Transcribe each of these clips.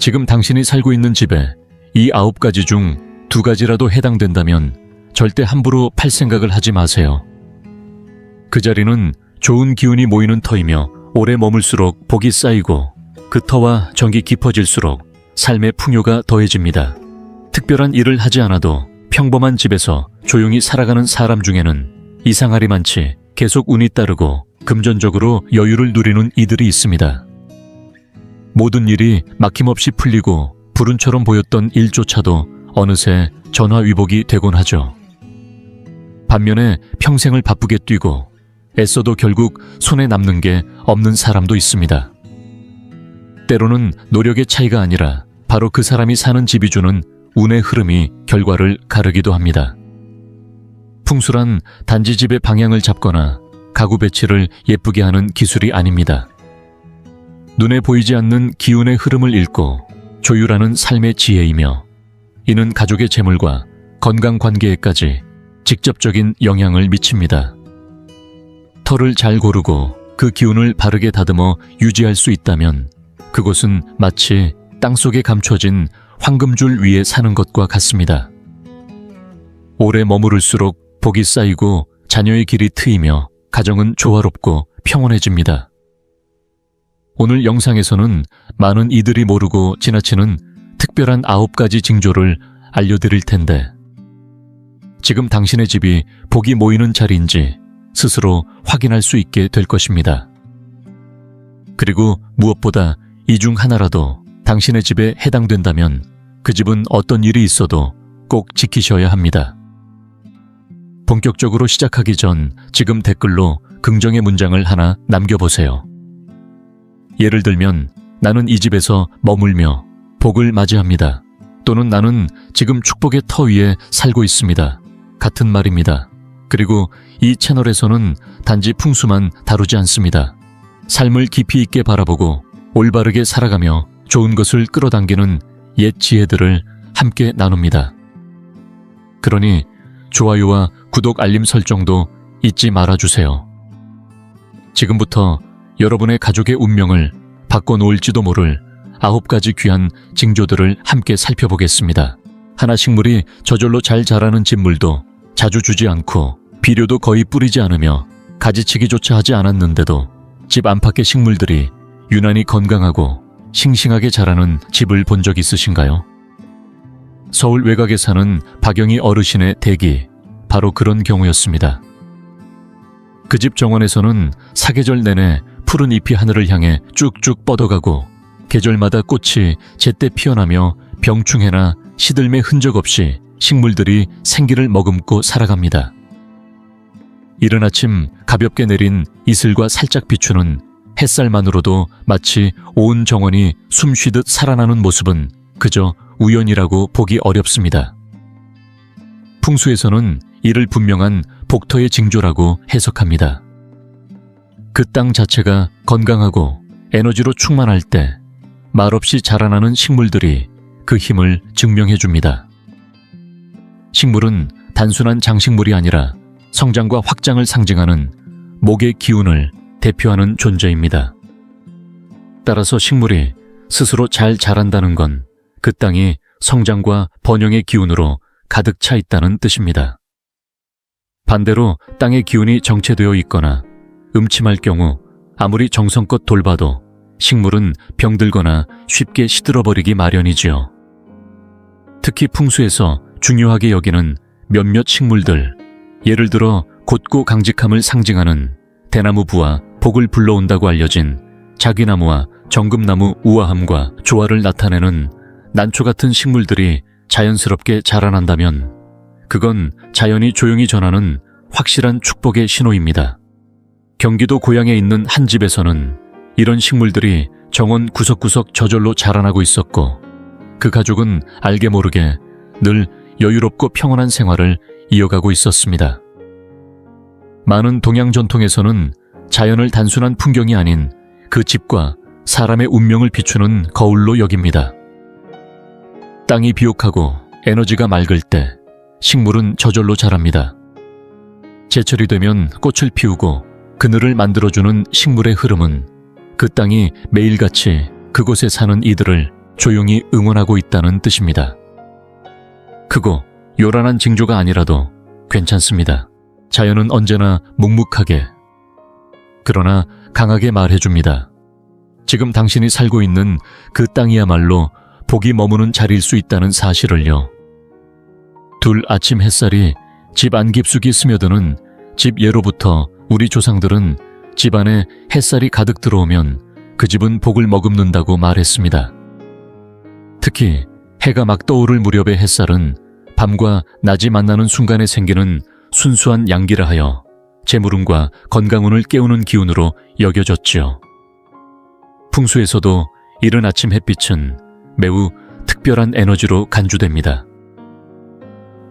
지금 당신이 살고 있는 집에 이 9가지 중 2가지라도 해당된다면 절대 함부로 팔 생각을 하지 마세요. 그 자리는 좋은 기운이 모이는 터이며 오래 머물수록 복이 쌓이고 그 터와 정이 깊어질수록 삶의 풍요가 더해집니다. 특별한 일을 하지 않아도 평범한 집에서 조용히 살아가는 사람 중에는 이상하리 많지 계속 운이 따르고 금전적으로 여유를 누리는 이들이 있습니다. 모든 일이 막힘없이 풀리고 불운처럼 보였던 일조차도 어느새 전화위복이 되곤 하죠. 반면에 평생을 바쁘게 뛰고 애써도 결국 손에 남는 게 없는 사람도 있습니다. 때로는 노력의 차이가 아니라 바로 그 사람이 사는 집이 주는 운의 흐름이 결과를 가르기도 합니다. 풍수란 단지 집의 방향을 잡거나 가구 배치를 예쁘게 하는 기술이 아닙니다. 눈에 보이지 않는 기운의 흐름을 읽고 조율하는 삶의 지혜이며 이는 가족의 재물과 건강 관계에까지 직접적인 영향을 미칩니다. 터를 잘 고르고 그 기운을 바르게 다듬어 유지할 수 있다면 그곳은 마치 땅속에 감춰진 황금줄 위에 사는 것과 같습니다. 오래 머무를수록 복이 쌓이고 자녀의 길이 트이며 가정은 조화롭고 평온해집니다. 오늘 영상에서는 많은 이들이 모르고 지나치는 특별한 9가지 징조를 알려드릴 텐데 지금 당신의 집이 복이 모이는 자리인지 스스로 확인할 수 있게 될 것입니다. 그리고 무엇보다 이 중 하나라도 당신의 집에 해당된다면 그 집은 어떤 일이 있어도 꼭 지키셔야 합니다. 본격적으로 시작하기 전 지금 댓글로 긍정의 문장을 하나 남겨보세요. 예를 들면 나는 이 집에서 머물며 복을 맞이합니다. 또는 나는 지금 축복의 터 위에 살고 있습니다. 같은 말입니다. 그리고 이 채널에서는 단지 풍수만 다루지 않습니다. 삶을 깊이 있게 바라보고 올바르게 살아가며 좋은 것을 끌어당기는 옛 지혜들을 함께 나눕니다. 그러니 좋아요와 구독 알림 설정도 잊지 말아주세요. 지금부터 여러분의 가족의 운명을 바꿔놓을지도 모를 9가지 귀한 징조들을 함께 살펴보겠습니다. 하나 식물이 저절로 잘 자라는 집물도 자주 주지 않고 비료도 거의 뿌리지 않으며 가지치기조차 하지 않았는데도 집 안팎의 식물들이 유난히 건강하고 싱싱하게 자라는 집을 본 적 있으신가요? 서울 외곽에 사는 박영희 어르신의 댁이 바로 그런 경우였습니다. 그 집 정원에서는 사계절 내내 푸른 잎이 하늘을 향해 쭉쭉 뻗어가고 계절마다 꽃이 제때 피어나며 병충해나 시들매 흔적 없이 식물들이 생기를 머금고 살아갑니다. 이른 아침 가볍게 내린 이슬과 살짝 비추는 햇살만으로도 마치 온 정원이 숨쉬듯 살아나는 모습은 그저 우연이라고 보기 어렵습니다. 풍수에서는 이를 분명한 복터의 징조라고 해석합니다. 그 땅 자체가 건강하고 에너지로 충만할 때 말없이 자라나는 식물들이 그 힘을 증명해 줍니다. 식물은 단순한 장식물이 아니라 성장과 확장을 상징하는 목의 기운을 대표하는 존재입니다. 따라서 식물이 스스로 잘 자란다는 건 그 땅이 성장과 번영의 기운으로 가득 차 있다는 뜻입니다. 반대로 땅의 기운이 정체되어 있거나 음침할 경우 아무리 정성껏 돌봐도 식물은 병들거나 쉽게 시들어버리기 마련이지요. 특히 풍수에서 중요하게 여기는 몇몇 식물들, 예를 들어 곧고 강직함을 상징하는 대나무부와 복을 불러온다고 알려진 자귀나무와 정금나무 우아함과 조화를 나타내는 난초 같은 식물들이 자연스럽게 자라난다면 그건 자연이 조용히 전하는 확실한 축복의 신호입니다. 경기도 고양에 있는 한 집에서는 이런 식물들이 정원 구석구석 저절로 자라나고 있었고 그 가족은 알게 모르게 늘 여유롭고 평온한 생활을 이어가고 있었습니다. 많은 동양 전통에서는 자연을 단순한 풍경이 아닌 그 집과 사람의 운명을 비추는 거울로 여깁니다. 땅이 비옥하고 에너지가 맑을 때 식물은 저절로 자랍니다. 제철이 되면 꽃을 피우고 그늘을 만들어주는 식물의 흐름은 그 땅이 매일같이 그곳에 사는 이들을 조용히 응원하고 있다는 뜻입니다. 크고 요란한 징조가 아니라도 괜찮습니다. 자연은 언제나 묵묵하게, 그러나 강하게 말해줍니다. 지금 당신이 살고 있는 그 땅이야말로 복이 머무는 자리일 수 있다는 사실을요. 둘 아침 햇살이 집 안 깊숙이 스며드는 집 예로부터 우리 조상들은 집 안에 햇살이 가득 들어오면 그 집은 복을 머금는다고 말했습니다. 특히 해가 막 떠오를 무렵의 햇살은 밤과 낮이 만나는 순간에 생기는 순수한 양기라 하여 재물운과 건강운을 깨우는 기운으로 여겨졌지요. 풍수에서도 이른 아침 햇빛은 매우 특별한 에너지로 간주됩니다.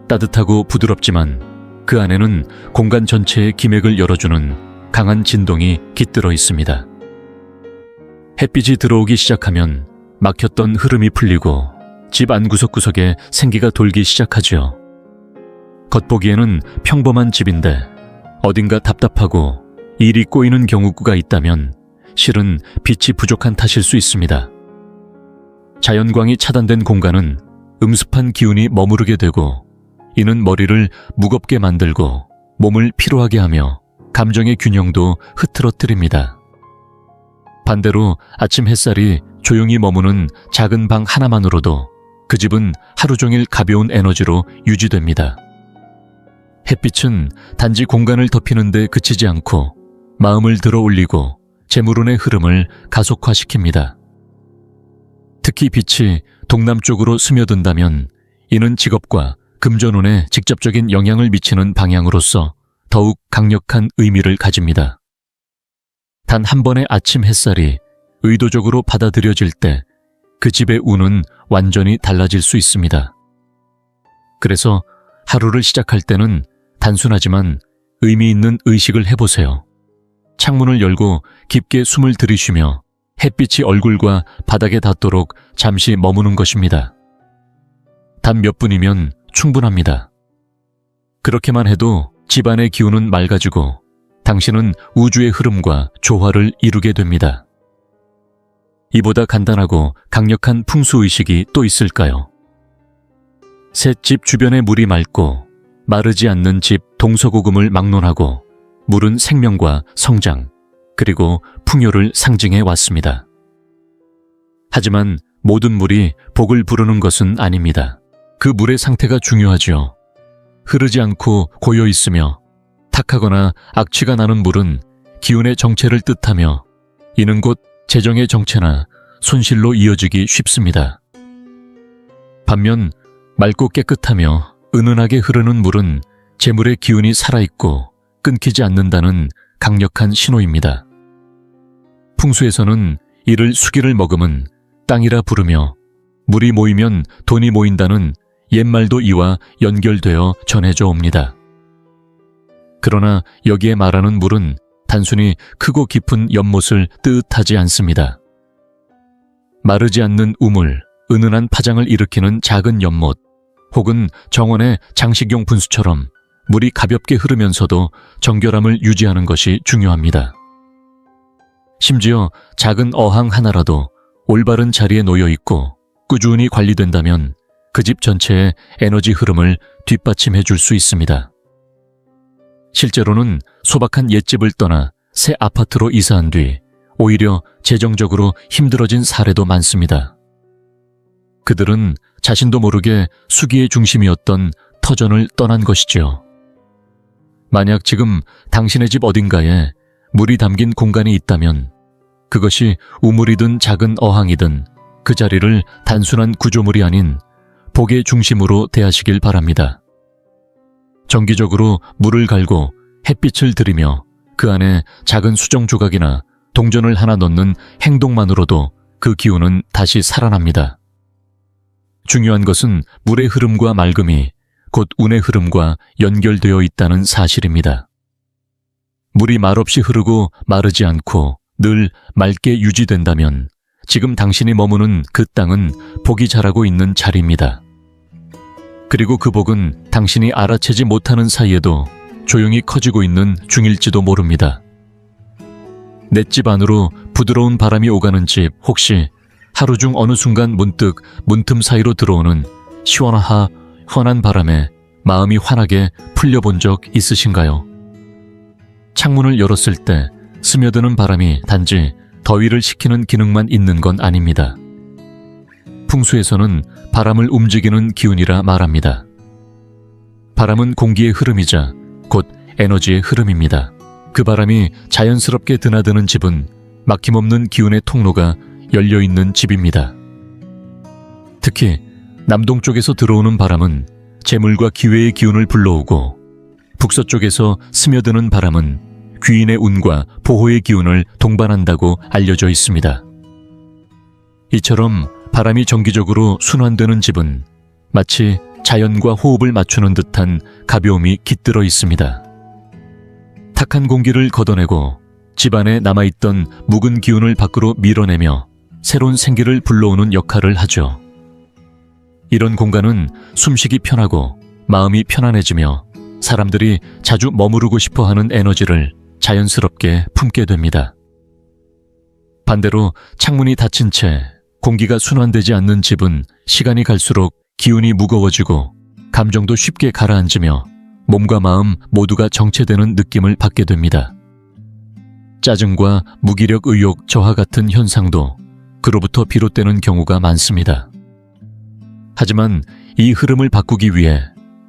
따뜻하고 부드럽지만 그 안에는 공간 전체의 기맥을 열어주는 강한 진동이 깃들어 있습니다. 햇빛이 들어오기 시작하면 막혔던 흐름이 풀리고 집 안 구석구석에 생기가 돌기 시작하지요. 겉보기에는 평범한 집인데 어딘가 답답하고 일이 꼬이는 경우가 있다면 실은 빛이 부족한 탓일 수 있습니다. 자연광이 차단된 공간은 음습한 기운이 머무르게 되고 이는 머리를 무겁게 만들고 몸을 피로하게 하며 감정의 균형도 흐트러뜨립니다. 반대로 아침 햇살이 조용히 머무는 작은 방 하나만으로도 그 집은 하루 종일 가벼운 에너지로 유지됩니다. 햇빛은 단지 공간을 덮이는 데 그치지 않고 마음을 들어 올리고 재물운의 흐름을 가속화시킵니다. 특히 빛이 동남쪽으로 스며든다면 이는 직업과 금전운에 직접적인 영향을 미치는 방향으로서 더욱 강력한 의미를 가집니다. 단 한 번의 아침 햇살이 의도적으로 받아들여질 때 그 집의 운은 완전히 달라질 수 있습니다. 그래서 하루를 시작할 때는 단순하지만 의미 있는 의식을 해보세요. 창문을 열고 깊게 숨을 들이쉬며 햇빛이 얼굴과 바닥에 닿도록 잠시 머무는 것입니다. 단 몇 분이면 충분합니다. 그렇게만 해도 집안의 기운은 맑아지고 당신은 우주의 흐름과 조화를 이루게 됩니다. 이보다 간단하고 강력한 풍수의식이 또 있을까요? 새 집 주변의 물이 맑고 마르지 않는 집 동서고금을 막론하고 물은 생명과 성장, 그리고 풍요를 상징해 왔습니다. 하지만 모든 물이 복을 부르는 것은 아닙니다. 그 물의 상태가 중요하지요. 흐르지 않고 고여 있으며 탁하거나 악취가 나는 물은 기운의 정체를 뜻하며 이는 곧 재정의 정체나 손실로 이어지기 쉽습니다. 반면 맑고 깨끗하며 은은하게 흐르는 물은 재물의 기운이 살아있고 끊기지 않는다는 강력한 신호입니다. 풍수에서는 이를 수기를 머금은 땅이라 부르며 물이 모이면 돈이 모인다는 옛말도 이와 연결되어 전해져 옵니다. 그러나 여기에 말하는 물은 단순히 크고 깊은 연못을 뜻하지 않습니다. 마르지 않는 우물, 은은한 파장을 일으키는 작은 연못, 혹은 정원의 장식용 분수처럼 물이 가볍게 흐르면서도 정결함을 유지하는 것이 중요합니다. 심지어 작은 어항 하나라도 올바른 자리에 놓여 있고 꾸준히 관리된다면 그 집 전체의 에너지 흐름을 뒷받침해 줄 수 있습니다. 실제로는 소박한 옛집을 떠나 새 아파트로 이사한 뒤 오히려 재정적으로 힘들어진 사례도 많습니다. 그들은 자신도 모르게 수기의 중심이었던 터전을 떠난 것이지요. 만약 지금 당신의 집 어딘가에 물이 담긴 공간이 있다면 그것이 우물이든 작은 어항이든 그 자리를 단순한 구조물이 아닌 복의 중심으로 대하시길 바랍니다. 정기적으로 물을 갈고 햇빛을 들이며 그 안에 작은 수정 조각이나 동전을 하나 넣는 행동만으로도 그 기운은 다시 살아납니다. 중요한 것은 물의 흐름과 맑음이 곧 운의 흐름과 연결되어 있다는 사실입니다. 물이 말없이 흐르고 마르지 않고 늘 맑게 유지된다면 지금 당신이 머무는 그 땅은 복이 자라고 있는 자리입니다. 그리고 그 복은 당신이 알아채지 못하는 사이에도 조용히 커지고 있는 중일지도 모릅니다. 내 집 안으로 부드러운 바람이 오가는 집 혹시 하루 중 어느 순간 문득 문틈 사이로 들어오는 시원한 바람에 마음이 환하게 풀려본 적 있으신가요? 창문을 열었을 때 스며드는 바람이 단지 더위를 식히는 기능만 있는 건 아닙니다. 풍수에서는 바람을 움직이는 기운이라 말합니다. 바람은 공기의 흐름이자 곧 에너지의 흐름입니다. 그 바람이 자연스럽게 드나드는 집은 막힘없는 기운의 통로가 열려있는 집입니다. 특히 남동쪽에서 들어오는 바람은 재물과 기회의 기운을 불러오고 북서쪽에서 스며드는 바람은 귀인의 운과 보호의 기운을 동반한다고 알려져 있습니다. 이처럼 바람이 정기적으로 순환되는 집은 마치 자연과 호흡을 맞추는 듯한 가벼움이 깃들어 있습니다. 탁한 공기를 걷어내고 집안에 남아있던 묵은 기운을 밖으로 밀어내며 새로운 생기를 불러오는 역할을 하죠. 이런 공간은 숨쉬기 편하고 마음이 편안해지며 사람들이 자주 머무르고 싶어하는 에너지를 자연스럽게 품게 됩니다. 반대로 창문이 닫힌 채 공기가 순환되지 않는 집은 시간이 갈수록 기운이 무거워지고 감정도 쉽게 가라앉으며 몸과 마음 모두가 정체되는 느낌을 받게 됩니다. 짜증과 무기력 의욕 저하 같은 현상도 그로부터 비롯되는 경우가 많습니다. 하지만 이 흐름을 바꾸기 위해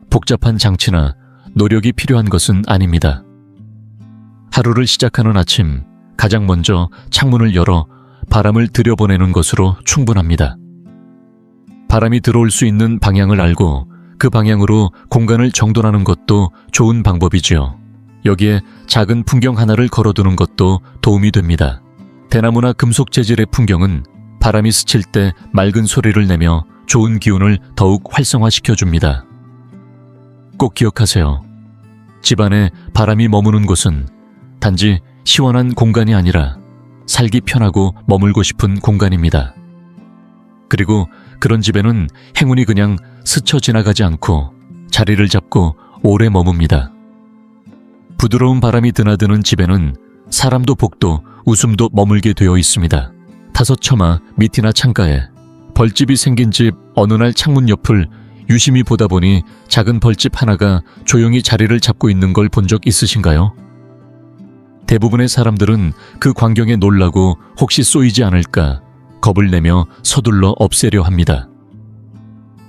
복잡한 장치나 노력이 필요한 것은 아닙니다. 하루를 시작하는 아침, 가장 먼저 창문을 열어 바람을 들여보내는 것으로 충분합니다. 바람이 들어올 수 있는 방향을 알고 그 방향으로 공간을 정돈하는 것도 좋은 방법이지요. 여기에 작은 풍경 하나를 걸어두는 것도 도움이 됩니다. 대나무나 금속 재질의 풍경은 바람이 스칠 때 맑은 소리를 내며 좋은 기운을 더욱 활성화시켜줍니다. 꼭 기억하세요. 집안에 바람이 머무는 곳은 단지 시원한 공간이 아니라 살기 편하고 머물고 싶은 공간입니다. 그리고 그런 집에는 행운이 그냥 스쳐 지나가지 않고 자리를 잡고 오래 머뭅니다. 부드러운 바람이 드나드는 집에는 사람도 복도, 웃음도 머물게 되어 있습니다. 다섯 처마 밑이나 창가에 벌집이 생긴 집 어느 날 창문 옆을 유심히 보다 보니 작은 벌집 하나가 조용히 자리를 잡고 있는 걸 본 적 있으신가요? 대부분의 사람들은 그 광경에 놀라고 혹시 쏘이지 않을까 겁을 내며 서둘러 없애려 합니다.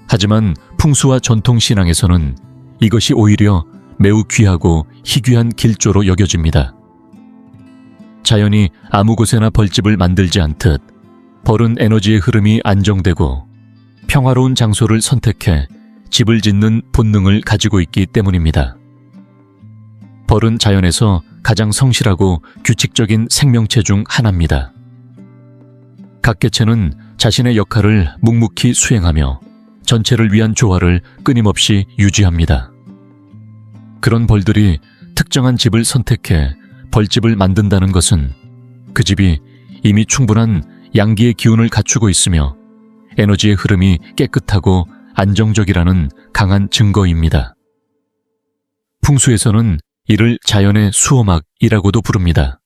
하지만 풍수와 전통 신앙에서는 이것이 오히려 매우 귀하고 희귀한 길조로 여겨집니다. 자연이 아무 곳에나 벌집을 만들지 않듯 벌은 에너지의 흐름이 안정되고 평화로운 장소를 선택해 집을 짓는 본능을 가지고 있기 때문입니다. 벌은 자연에서 가장 성실하고 규칙적인 생명체 중 하나입니다. 각 개체는 자신의 역할을 묵묵히 수행하며 전체를 위한 조화를 끊임없이 유지합니다. 그런 벌들이 특정한 집을 선택해 벌집을 만든다는 것은 그 집이 이미 충분한 양기의 기운을 갖추고 있으며 에너지의 흐름이 깨끗하고 안정적이라는 강한 증거입니다. 풍수에서는 이를 자연의 수호막이라고도 부릅니다.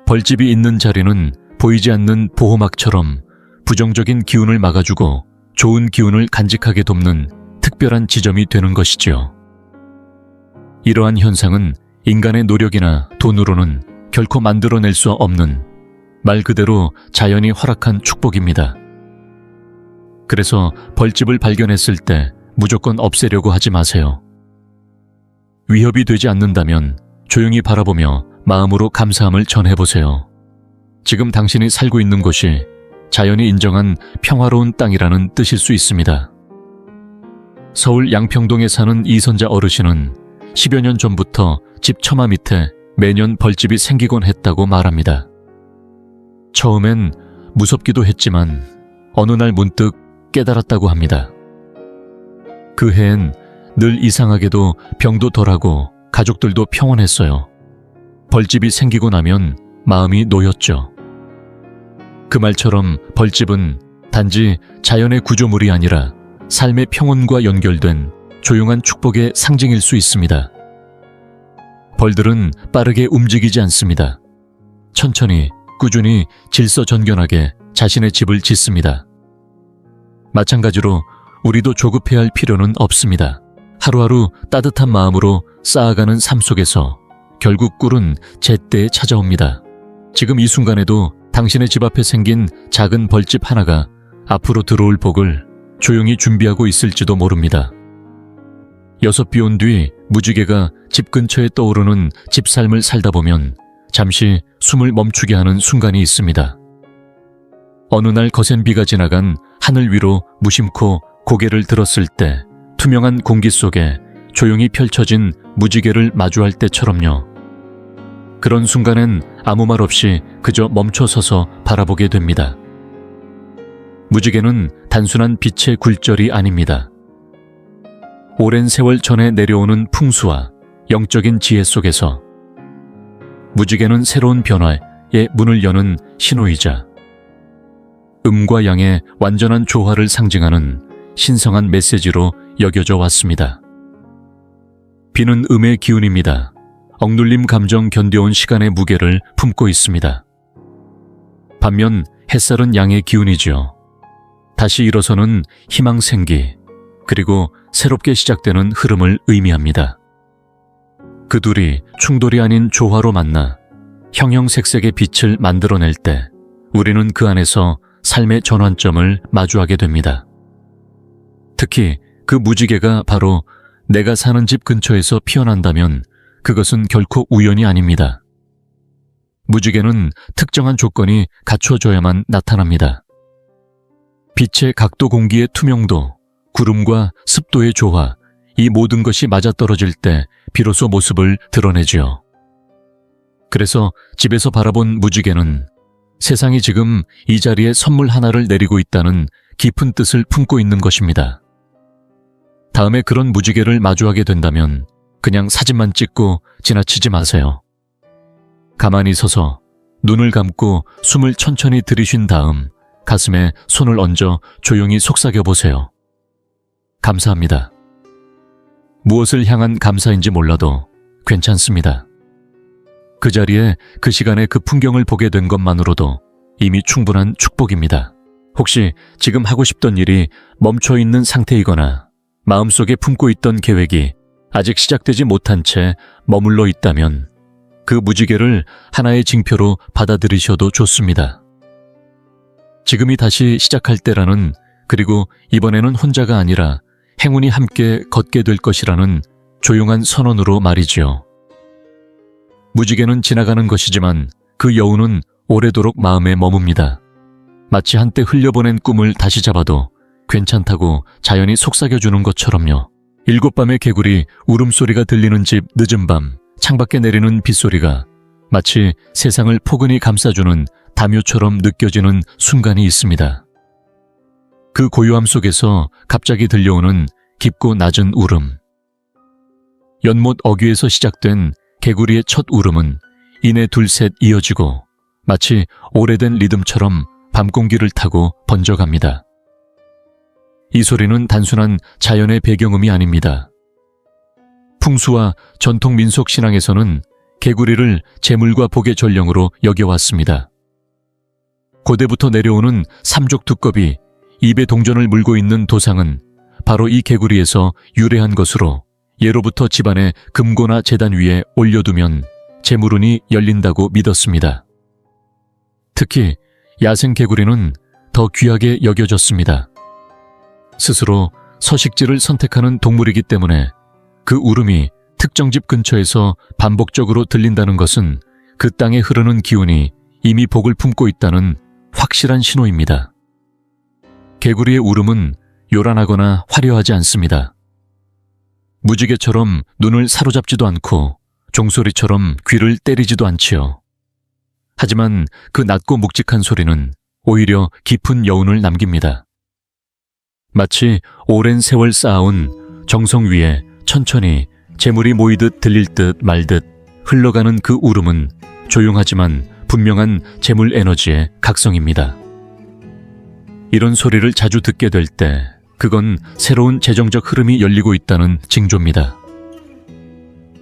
벌집이 있는 자리는 보이지 않는 보호막처럼 부정적인 기운을 막아주고 좋은 기운을 간직하게 돕는 특별한 지점이 되는 것이지요. 이러한 현상은 인간의 노력이나 돈으로는 결코 만들어낼 수 없는 말 그대로 자연이 허락한 축복입니다. 그래서 벌집을 발견했을 때 무조건 없애려고 하지 마세요. 위협이 되지 않는다면 조용히 바라보며 마음으로 감사함을 전해보세요. 지금 당신이 살고 있는 곳이 자연이 인정한 평화로운 땅이라는 뜻일 수 있습니다. 서울 양평동에 사는 이선자 어르신은 10여 년 전부터 집 처마 밑에 매년 벌집이 생기곤 했다고 말합니다. 처음엔 무섭기도 했지만 어느 날 문득 깨달았다고 합니다. 그 해엔 늘 이상하게도 병도 덜하고 가족들도 평온했어요. 벌집이 생기고 나면 마음이 놓였죠. 그 말처럼 벌집은 단지 자연의 구조물이 아니라 삶의 평온과 연결된 조용한 축복의 상징일 수 있습니다. 벌들은 빠르게 움직이지 않습니다. 천천히, 꾸준히 질서정연하게 자신의 집을 짓습니다. 마찬가지로 우리도 조급해야 할 필요는 없습니다. 하루하루 따뜻한 마음으로 쌓아가는 삶 속에서 결국 꿀은 제때에 찾아옵니다. 지금 이 순간에도 당신의 집 앞에 생긴 작은 벌집 하나가 앞으로 들어올 복을 조용히 준비하고 있을지도 모릅니다. 여섯 비 온 뒤 무지개가 집 근처에 떠오르는 집삶을 살다 보면 잠시 숨을 멈추게 하는 순간이 있습니다. 어느 날 거센 비가 지나간 하늘 위로 무심코 고개를 들었을 때 투명한 공기 속에 조용히 펼쳐진 무지개를 마주할 때처럼요. 그런 순간엔 아무 말 없이 그저 멈춰서서 바라보게 됩니다. 무지개는 단순한 빛의 굴절이 아닙니다. 오랜 세월 전에 내려오는 풍수와 영적인 지혜 속에서 무지개는 새로운 변화의 문을 여는 신호이자 음과 양의 완전한 조화를 상징하는 신성한 메시지로 여겨져 왔습니다. 비는 음의 기운입니다. 억눌림 감정 견뎌온 시간의 무게를 품고 있습니다. 반면 햇살은 양의 기운이지요. 다시 일어서는 희망 생기, 그리고 새롭게 시작되는 흐름을 의미합니다. 그 둘이 충돌이 아닌 조화로 만나 형형색색의 빛을 만들어낼 때 우리는 그 안에서 삶의 전환점을 마주하게 됩니다. 특히 그 무지개가 바로 내가 사는 집 근처에서 피어난다면 그것은 결코 우연이 아닙니다. 무지개는 특정한 조건이 갖춰져야만 나타납니다. 빛의 각도, 공기의 투명도, 구름과 습도의 조화, 이 모든 것이 맞아떨어질 때 비로소 모습을 드러내지요. 그래서 집에서 바라본 무지개는 세상이 지금 이 자리에 선물 하나를 내리고 있다는 깊은 뜻을 품고 있는 것입니다. 다음에 그런 무지개를 마주하게 된다면 그냥 사진만 찍고 지나치지 마세요. 가만히 서서 눈을 감고 숨을 천천히 들이쉰 다음 가슴에 손을 얹어 조용히 속삭여 보세요. 감사합니다. 무엇을 향한 감사인지 몰라도 괜찮습니다. 그 자리에 그 시간에 그 풍경을 보게 된 것만으로도 이미 충분한 축복입니다. 혹시 지금 하고 싶던 일이 멈춰 있는 상태이거나 마음속에 품고 있던 계획이 아직 시작되지 못한 채 머물러 있다면 그 무지개를 하나의 징표로 받아들이셔도 좋습니다. 지금이 다시 시작할 때라는, 그리고 이번에는 혼자가 아니라 행운이 함께 걷게 될 것이라는 조용한 선언으로 말이지요. 무지개는 지나가는 것이지만 그 여운은 오래도록 마음에 머뭅니다. 마치 한때 흘려보낸 꿈을 다시 잡아도 괜찮다고 자연이 속삭여주는 것처럼요. 일곱 밤의 개구리 울음소리가 들리는 집 늦은 밤, 창밖에 내리는 빗소리가 마치 세상을 포근히 감싸주는 담요처럼 느껴지는 순간이 있습니다. 그 고요함 속에서 갑자기 들려오는 깊고 낮은 울음. 연못 어귀에서 시작된 개구리의 첫 울음은 이내 둘셋 이어지고 마치 오래된 리듬처럼 밤공기를 타고 번져갑니다. 이 소리는 단순한 자연의 배경음이 아닙니다. 풍수와 전통 민속 신앙에서는 개구리를 재물과 복의 전령으로 여겨왔습니다. 고대부터 내려오는 삼족 두꺼비, 입에 동전을 물고 있는 도상은 바로 이 개구리에서 유래한 것으로 예로부터 집안의 금고나 제단 위에 올려두면 재물운이 열린다고 믿었습니다. 특히 야생 개구리는 더 귀하게 여겨졌습니다. 스스로 서식지를 선택하는 동물이기 때문에 그 울음이 특정 집 근처에서 반복적으로 들린다는 것은 그 땅에 흐르는 기운이 이미 복을 품고 있다는 확실한 신호입니다. 개구리의 울음은 요란하거나 화려하지 않습니다. 무지개처럼 눈을 사로잡지도 않고 종소리처럼 귀를 때리지도 않지요. 하지만 그 낮고 묵직한 소리는 오히려 깊은 여운을 남깁니다. 마치 오랜 세월 쌓아온 정성 위에 천천히 재물이 모이듯 들릴 듯 말듯 흘러가는 그 울음은 조용하지만 분명한 재물 에너지의 각성입니다. 이런 소리를 자주 듣게 될 때 그건 새로운 재정적 흐름이 열리고 있다는 징조입니다.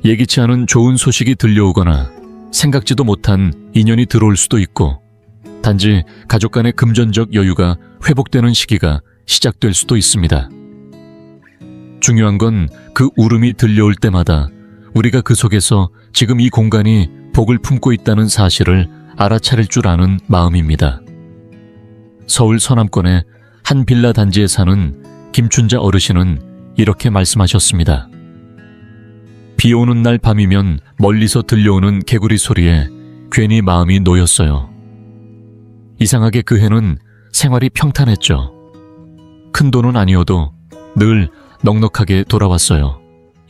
예기치 않은 좋은 소식이 들려오거나 생각지도 못한 인연이 들어올 수도 있고, 단지 가족 간의 금전적 여유가 회복되는 시기가 시작될 수도 있습니다. 중요한 건 그 울음이 들려올 때마다 우리가 그 속에서 지금 이 공간이 복을 품고 있다는 사실을 알아차릴 줄 아는 마음입니다. 서울 서남권의 한 빌라 단지에 사는 김춘자 어르신은 이렇게 말씀하셨습니다. 비 오는 날 밤이면 멀리서 들려오는 개구리 소리에 괜히 마음이 놓였어요. 이상하게 그 해는 생활이 평탄했죠. 큰 돈은 아니어도 늘 넉넉하게 돌아왔어요.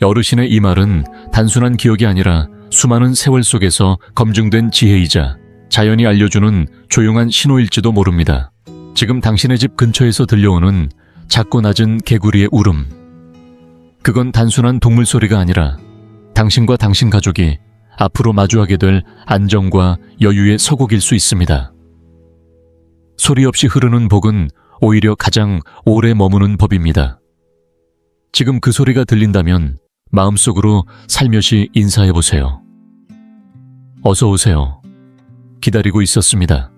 어르신의 이 말은 단순한 기억이 아니라 수많은 세월 속에서 검증된 지혜이자 자연이 알려주는 조용한 신호일지도 모릅니다. 지금 당신의 집 근처에서 들려오는 작고 낮은 개구리의 울음. 그건 단순한 동물 소리가 아니라 당신과 당신 가족이 앞으로 마주하게 될 안정과 여유의 서곡일 수 있습니다. 소리 없이 흐르는 복은 오히려 가장 오래 머무는 법입니다. 지금 그 소리가 들린다면 마음속으로 살며시 인사해보세요. 어서 오세요. 기다리고 있었습니다.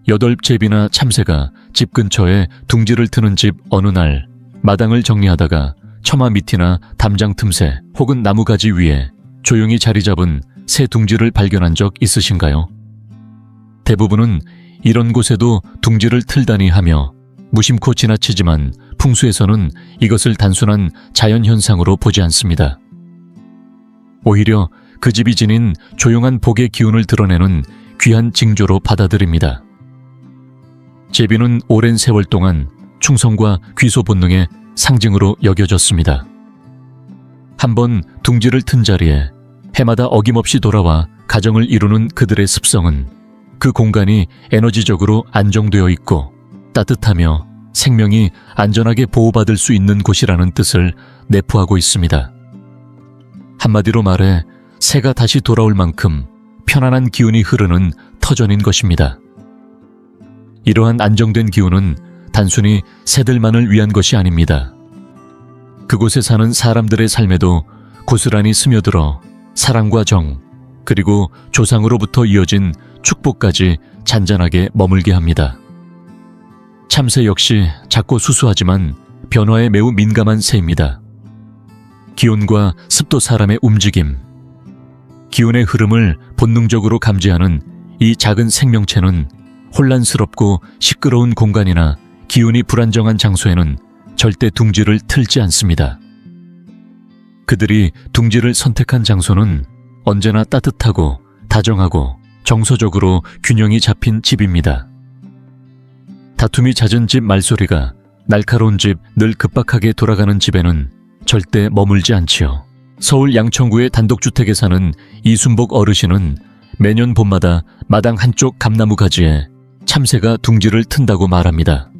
여덟제비나 참새가 집 근처에 둥지를 트는 집 어느 날 마당을 정리하다가 처마 밑이나 담장 틈새 혹은 나무가지 위에 조용히 자리 잡은 새 둥지를 발견한 적 있으신가요? 대부분은 이런 곳에도 둥지를 틀다니 하며 무심코 지나치지만 풍수에서는 이것을 단순한 자연현상으로 보지 않습니다. 오히려 그 집이 지닌 조용한 복의 기운을 드러내는 귀한 징조로 받아들입니다. 제비는 오랜 세월 동안 충성과 귀소 본능의 상징으로 여겨졌습니다. 한번 둥지를 튼 자리에 해마다 어김없이 돌아와 가정을 이루는 그들의 습성은 그 공간이 에너지적으로 안정되어 있고 따뜻하며 생명이 안전하게 보호받을 수 있는 곳이라는 뜻을 내포하고 있습니다. 한마디로 말해 새가 다시 돌아올 만큼 편안한 기운이 흐르는 터전인 것입니다. 이러한 안정된 기운은 단순히 새들만을 위한 것이 아닙니다. 그곳에 사는 사람들의 삶에도 고스란히 스며들어 사랑과 정, 그리고 조상으로부터 이어진 축복까지 잔잔하게 머물게 합니다. 참새 역시 작고 수수하지만 변화에 매우 민감한 새입니다. 기온과 습도, 사람의 움직임, 기운의 흐름을 본능적으로 감지하는 이 작은 생명체는 혼란스럽고 시끄러운 공간이나 기운이 불안정한 장소에는 절대 둥지를 틀지 않습니다. 그들이 둥지를 선택한 장소는 언제나 따뜻하고 다정하고 정서적으로 균형이 잡힌 집입니다. 다툼이 잦은 집 말소리가 날카로운 집, 늘 급박하게 돌아가는 집에는 절대 머물지 않지요. 서울 양천구의 단독주택에 사는 이순복 어르신은 매년 봄마다 마당 한쪽 감나무 가지에 참새가 둥지를 튼다고 말합니다.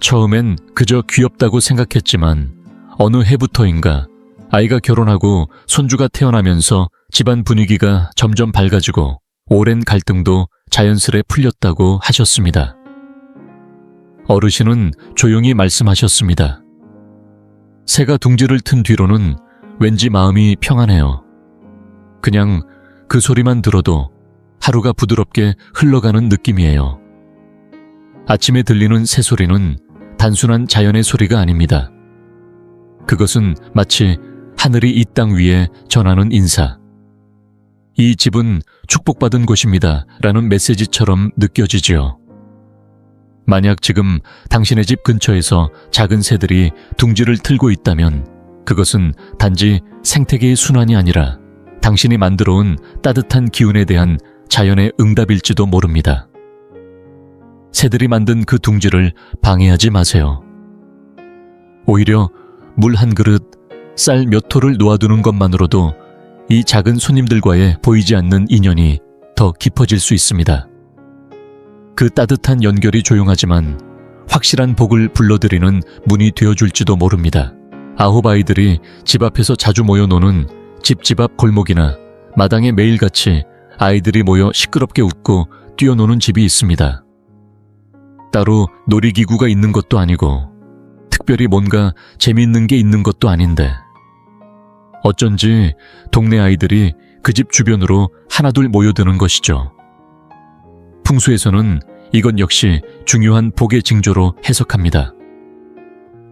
처음엔 그저 귀엽다고 생각했지만 어느 해부터인가 아이가 결혼하고 손주가 태어나면서 집안 분위기가 점점 밝아지고 오랜 갈등도 자연스레 풀렸다고 하셨습니다. 어르신은 조용히 말씀하셨습니다. 새가 둥지를 튼 뒤로는 왠지 마음이 평안해요. 그냥 그 소리만 들어도 하루가 부드럽게 흘러가는 느낌이에요. 아침에 들리는 새 소리는 단순한 자연의 소리가 아닙니다. 그것은 마치 하늘이 이 땅 위에 전하는 인사. 이 집은 축복받은 곳입니다 라는 메시지처럼 느껴지지요. 만약 지금 당신의 집 근처에서 작은 새들이 둥지를 틀고 있다면 그것은 단지 생태계의 순환이 아니라 당신이 만들어온 따뜻한 기운에 대한 자연의 응답일지도 모릅니다. 새들이 만든 그 둥지를 방해하지 마세요. 오히려 물 한 그릇, 쌀 몇 톨을 놓아두는 것만으로도 이 작은 손님들과의 보이지 않는 인연이 더 깊어질 수 있습니다. 그 따뜻한 연결이 조용하지만 확실한 복을 불러들이는 문이 되어줄지도 모릅니다. 9아이들이 집 앞에서 자주 모여 노는 집 앞 골목이나 마당에 매일같이 아이들이 모여 시끄럽게 웃고 뛰어노는 집이 있습니다. 따로 놀이기구가 있는 것도 아니고 특별히 뭔가 재미있는 게 있는 것도 아닌데 어쩐지 동네 아이들이 그 집 주변으로 하나둘 모여드는 것이죠. 풍수에서는 이것 역시 중요한 복의 징조로 해석합니다.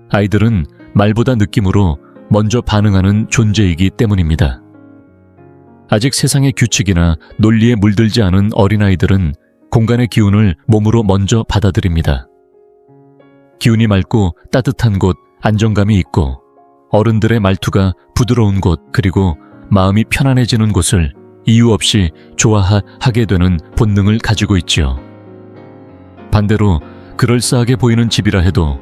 아이들은 말보다 느낌으로 먼저 반응하는 존재이기 때문입니다. 아직 세상의 규칙이나 논리에 물들지 않은 어린아이들은 공간의 기운을 몸으로 먼저 받아들입니다. 기운이 맑고 따뜻한 곳, 안정감이 있고 어른들의 말투가 부드러운 곳, 그리고 마음이 편안해지는 곳을 이유 없이 좋아하게 되는 본능을 가지고 있지요. 반대로 그럴싸하게 보이는 집이라 해도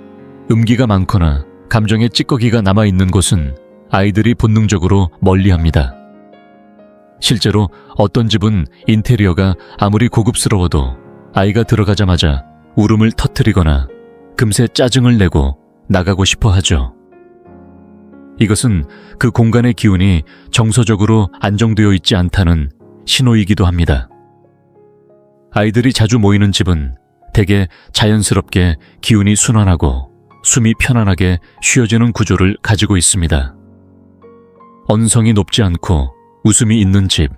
음기가 많거나 감정의 찌꺼기가 남아있는 곳은 아이들이 본능적으로 멀리합니다. 실제로 어떤 집은 인테리어가 아무리 고급스러워도 아이가 들어가자마자 울음을 터뜨리거나 금세 짜증을 내고 나가고 싶어 하죠. 이것은 그 공간의 기운이 정서적으로 안정되어 있지 않다는 신호이기도 합니다. 아이들이 자주 모이는 집은 대개 자연스럽게 기운이 순환하고 숨이 편안하게 쉬어지는 구조를 가지고 있습니다. 언성이 높지 않고 웃음이 있는 집,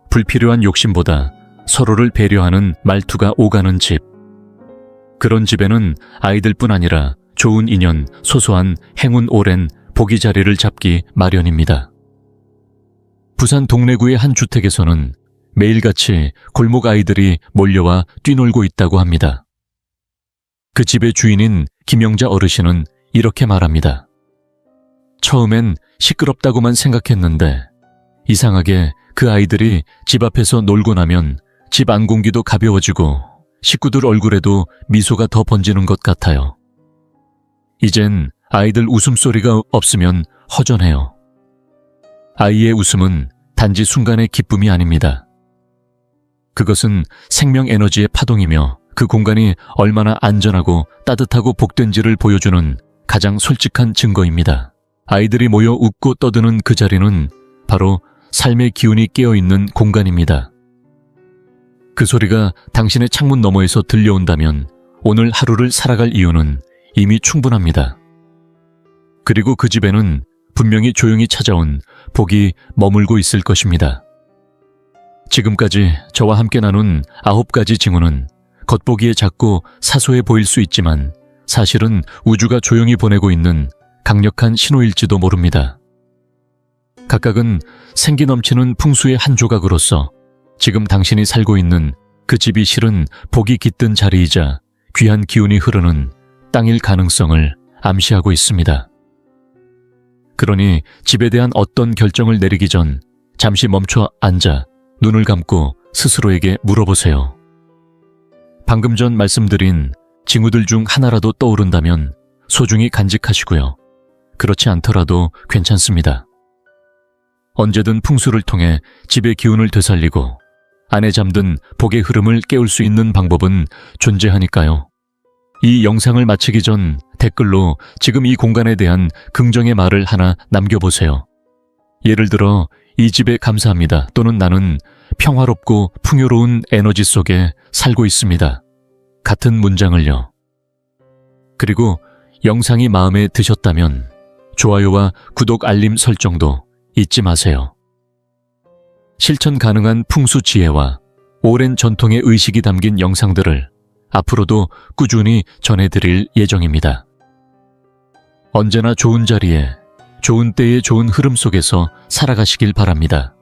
불필요한 욕심보다 서로를 배려하는 말투가 오가는 집, 그런 집에는 아이들뿐 아니라 좋은 인연, 소소한 행운 오랜 복이 자리를 잡기 마련입니다. 부산 동래구의 한 주택에서는 매일같이 골목 아이들이 몰려와 뛰놀고 있다고 합니다. 그 집의 주인인 김영자 어르신은 이렇게 말합니다. 처음엔 시끄럽다고만 생각했는데 이상하게 그 아이들이 집 앞에서 놀고 나면 집 안 공기도 가벼워지고 식구들 얼굴에도 미소가 더 번지는 것 같아요. 이젠 아이들 웃음소리가 없으면 허전해요. 아이의 웃음은 단지 순간의 기쁨이 아닙니다. 그것은 생명 에너지의 파동이며 그 공간이 얼마나 안전하고 따뜻하고 복된지를 보여주는 가장 솔직한 증거입니다. 아이들이 모여 웃고 떠드는 그 자리는 바로 삶의 기운이 깨어있는 공간입니다. 그 소리가 당신의 창문 너머에서 들려온다면 오늘 하루를 살아갈 이유는 이미 충분합니다. 그리고 그 집에는 분명히 조용히 찾아온 복이 머물고 있을 것입니다. 지금까지 저와 함께 나눈 9가지 징후는 겉보기에 작고 사소해 보일 수 있지만 사실은 우주가 조용히 보내고 있는 강력한 신호일지도 모릅니다. 각각은 생기 넘치는 풍수의 한 조각으로서 지금 당신이 살고 있는 그 집이 실은 복이 깃든 자리이자 귀한 기운이 흐르는 땅일 가능성을 암시하고 있습니다. 그러니 집에 대한 어떤 결정을 내리기 전 잠시 멈춰 앉아 눈을 감고 스스로에게 물어보세요. 방금 전 말씀드린 징후들 중 하나라도 떠오른다면 소중히 간직하시고요. 그렇지 않더라도 괜찮습니다. 언제든 풍수를 통해 집의 기운을 되살리고 안에 잠든 복의 흐름을 깨울 수 있는 방법은 존재하니까요. 이 영상을 마치기 전 댓글로 지금 이 공간에 대한 긍정의 말을 하나 남겨보세요. 예를 들어 이 집에 감사합니다 또는 나는 평화롭고 풍요로운 에너지 속에 살고 있습니다. 같은 문장을요. 그리고 영상이 마음에 드셨다면 좋아요와 구독 알림 설정도 잊지 마세요. 실천 가능한 풍수 지혜와 오랜 전통의 의식이 담긴 영상들을 앞으로도 꾸준히 전해드릴 예정입니다. 언제나 좋은 자리에, 좋은 때의 좋은 흐름 속에서 살아가시길 바랍니다.